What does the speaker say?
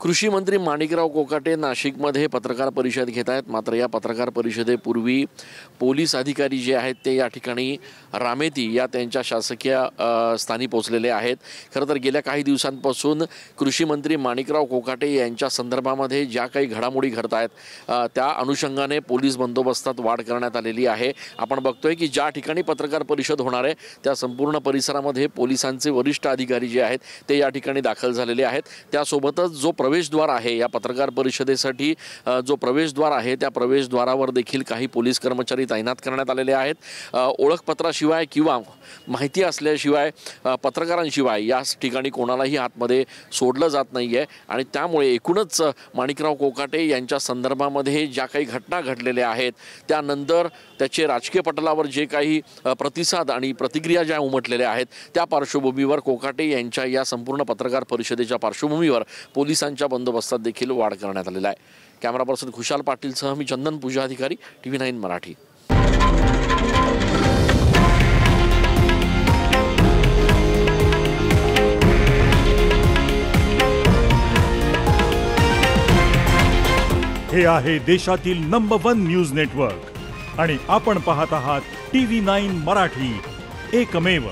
कृषी मंत्री माणिकराव कोकाटे नाशिकमध्ये पत्रकार परिषद घेत आहेत। मात्र या पत्रकार परिषदेपूर्वी पोलीस अधिकारी जे आहेत ते या ठिकाणी रामेती या त्यांच्या शासकीय स्थानी पोहोचलेले आहेत। खरं तर गेल्या काही दिवसांपासून कृषी मंत्री माणिकराव कोकाटे यांच्या संदर्भामध्ये ज्या काही घडामोडी घडत आहेत त्या अनुषंगाने पोलीस बंदोबस्तात वाढ करण्यात आलेली आहे। आपण बघतोय की ज्या ठिकाणी पत्रकार परिषद होणार आहे त्या संपूर्ण परिसरामध्ये पोलिसांचे वरिष्ठ अधिकारी जे आहेत ते या ठिकाणी दाखल झालेले आहेत। त्यासोबतच जो प्रवेशद्वार आहे या पत्रकार परिषदेसाठी जो प्रवेशद्वार आहे त्या प्रवेशद्वारावर देखील काही पोलीस कर्मचारी तैनात करण्यात आलेले आहेत। ओळखपत्राशिवाय किंवा माहिती असल्याशिवाय पत्रकारांशिवाय या ठिकाणी कोणालाही आतमध्ये सोडलं जात नाहीये आणि त्यामुळे एकूणच माणिकराव कोकाटे यांच्या संदर्भामध्ये ज्या काही घटना घडलेल्या आहेत त्यानंतर त्याचे राजकीय पटलावर जे काही प्रतिसाद आणि प्रतिक्रिया ज्या उमटलेल्या आहेत त्या पार्श्वभूमीवर कोकाटे यांच्या या संपूर्ण पत्रकार परिषदेच्या पार्श्वभूमीवर पोलिसांच्या बंदोबस्तात देखील वाढ करण्यात आलेला आहे। कॅमेरा पर्सन खुशाल पाटीलसह मी चंदन पूजा अधिकारी TV9 मराठी। हे आहे देशातील नंबर 1 न्यूज नेटवर्क आणि आपण पाहत आहात TV9 मराठी, एकमेव।